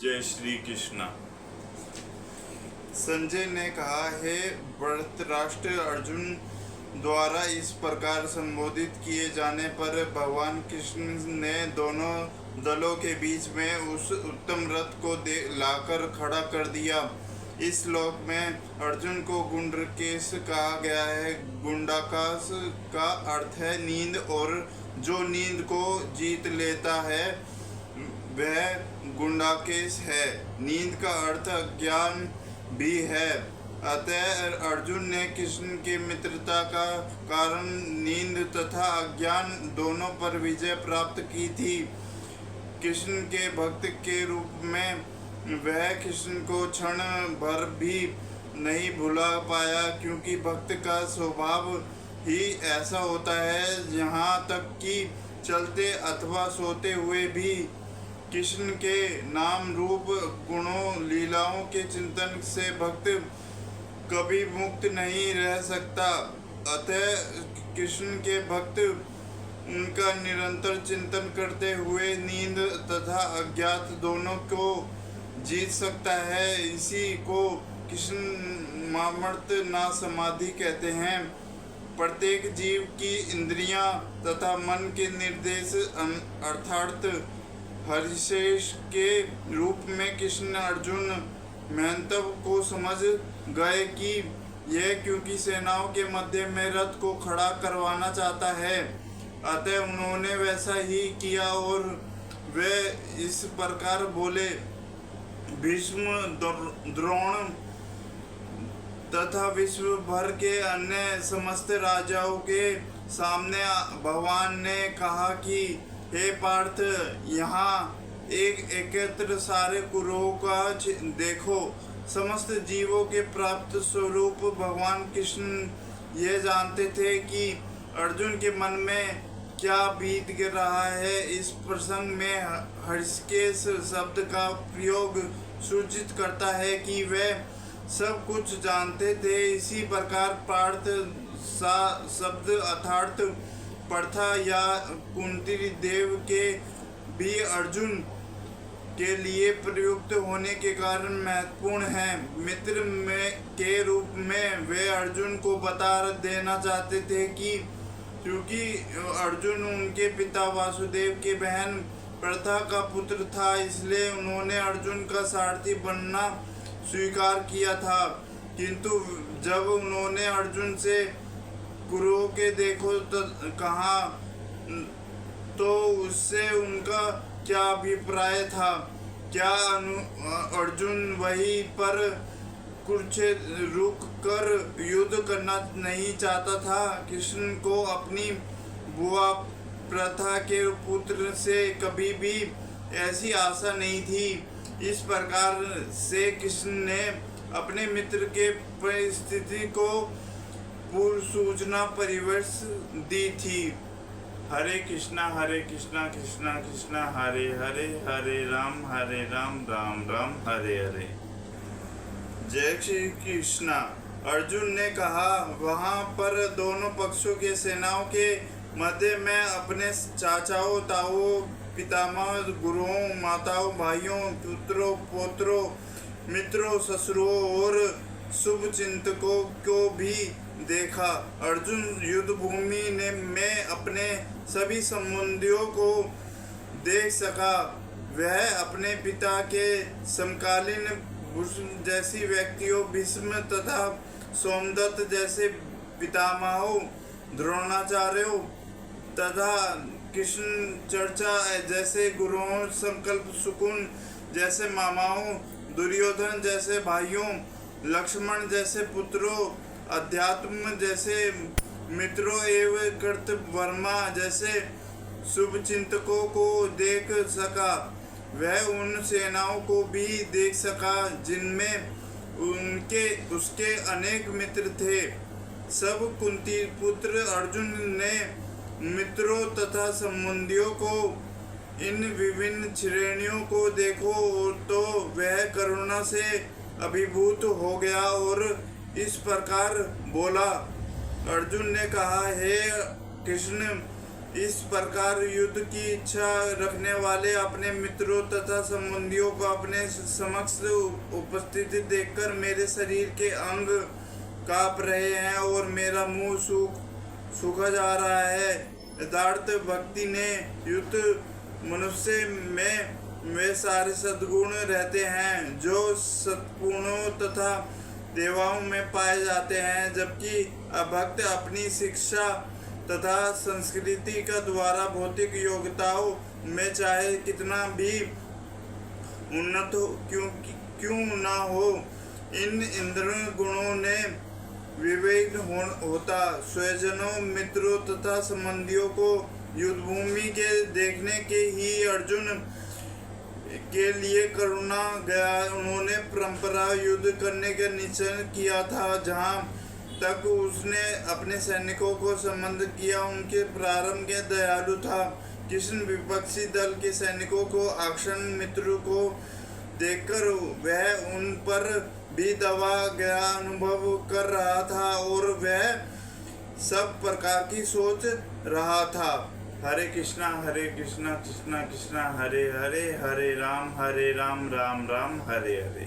जय श्री कृष्णा। संजय ने कहा, हे धृतराष्ट्र, अर्जुन द्वारा इस प्रकार संबोधित किए जाने पर भगवान कृष्ण ने दोनों दलों के बीच में उस उत्तम रथ को लाकर खड़ा कर दिया। इस श्लोक में अर्जुन को गुंडकेश कहा गया है। गुंडाकाश का अर्थ है नींद, और जो नींद को जीत लेता है वह गुंडाकेश है। नींद का अर्थ अज्ञान भी है। अतः अर्जुन ने कृष्ण के मित्रता का कारण नींद तथा अज्ञान दोनों पर विजय प्राप्त की थी। कृष्ण के भक्त के रूप में वह कृष्ण को क्षण भर भी नहीं भुला पाया, क्योंकि भक्त का स्वभाव ही ऐसा होता है। यहाँ तक कि चलते अथवा सोते हुए भी कृष्ण के नाम रूप गुणों लीलाओं के चिंतन से भक्त कभी मुक्त नहीं रह सकता। अतः कृष्ण के भक्त उनका निरंतर चिंतन करते हुए नींद तथा अज्ञात दोनों को जीत सकता है। इसी को कृष्ण मामर्त ना समाधि कहते हैं। प्रत्येक जीव की इंद्रियां तथा मन के निर्देश अर्थात हरिशेष के रूप में कृष्ण अर्जुन महंतव को समझ गए कि यह क्योंकि सेनाओं के मध्य में रथ को खड़ा करवाना चाहता है। अतः उन्होंने वैसा ही किया और वे इस प्रकार बोले, भीष्म, द्रोण तथा विश्व भर के अन्य समस्त राजाओं के सामने भगवान ने कहा कि हे पार्थ, यहाँ एकत्र सारे कुरुओं का देखो। समस्त जीवों के प्राप्त स्वरूप भगवान कृष्ण ये जानते थे कि अर्जुन के मन में क्या बीत रहा है। इस प्रसंग में हर्षकेश शब्द का प्रयोग सूचित करता है कि वे सब कुछ जानते थे। इसी प्रकार पार्थ सा शब्द अर्थात प्रथा या कुंती देव के भी अर्जुन के लिए प्रयुक्त होने के कारण महत्वपूर्ण है। मित्र के रूप में वे अर्जुन को बता देना चाहते थे कि क्योंकि अर्जुन उनके पिता वासुदेव के बहन प्रथा का पुत्र था, इसलिए उन्होंने अर्जुन का सारथी बनना स्वीकार किया था। किंतु जब उन्होंने अर्जुन से कुरुओं के देखो तो कहा, तो उससे उनका क्या अभिप्राय था? क्या अर्जुन वहीं पर कुरुक्षेत्र रुक कर युद्ध करना नहीं चाहता था? कृष्ण को अपनी बुआ प्रथा के पुत्र से कभी भी ऐसी आशा नहीं थी। इस प्रकार से कृष्ण ने अपने मित्र के परिस्थिति को पूर्व सूचना परिवर्ष दी थी। हरे कृष्णा कृष्णा कृष्णा हरे हरे, हरे राम राम राम हरे हरे। जय श्री कृष्णा। अर्जुन ने कहा, वहां पर दोनों पक्षों के सेनाओं के मध्य में अपने चाचाओं, ताऊओं, पितामह, गुरुओं, माताओं, भाइयों, पुत्रों, पौत्रों, मित्रों, ससुरों और शुभ चिंतकों को भी देखा। अर्जुन युद्ध भूमि में अपने सभी संबंधियों को देख सका। वह अपने पिता के समकालीन जैसी व्यक्तियों, भीष्म तथा सोमदत्त जैसे पितामहों, द्रोणाचार्यों तथा कृष्ण चर्चा जैसे गुरुओं, संकल्प सुकुन जैसे मामाओं, दुर्योधन जैसे भाइयों, लक्ष्मण जैसे पुत्रों, अध्यात्म जैसे मित्रों एवं कृतवर्मा जैसे शुभ चिंतकों को देख सका। वह उन सेनाओं को भी देख सका जिनमें उसके अनेक मित्र थे। सब कुंती पुत्र अर्जुन ने मित्रों तथा संबंधियों को इन विभिन्न श्रेणियों को देखो तो वह करुणा से अभिभूत हो गया और इस प्रकार बोला। अर्जुन ने कहा, हे कृष्ण, इस प्रकार युद्ध की इच्छा रखने वाले अपने मित्रों तथा संबंधियों को अपने समक्ष उपस्थिति देखकर मेरे शरीर के अंग कांप रहे हैं और मेरा मुंह सूखा जा रहा है। यथार्थ भक्ति ने युक्त मनुष्य में वे सारे सद्गुण रहते हैं जो सत्गुणों तथा देवाओं में पाए जाते हैं, जबकि अभक्त अपनी शिक्षा तथा संस्कृति का द्वारा भौतिक योग्यताओं में चाहे कितना भी उन्नत हो क्यों न हो, इन इंद्रिय गुणों ने विवेक होता। स्वजनों, मित्रों तथा संबंधियों को युद्धभूमि के देखने के ही अर्जुन के लिए करुणा गया। उन्होंने परंपरा युद्ध करने का निश्चय किया था। जहाँ तक उसने अपने सैनिकों को संबंध किया, उनके प्रारंभ के दयालु था। कृष्ण विपक्षी दल के सैनिकों को आक्षण मित्रों को देखकर वह उन पर भी दबा गया अनुभव कर रहा था और वह सब प्रकार की सोच रहा था। हरे कृष्णा कृष्णा कृष्णा हरे हरे, हरे राम राम राम हरे हरे।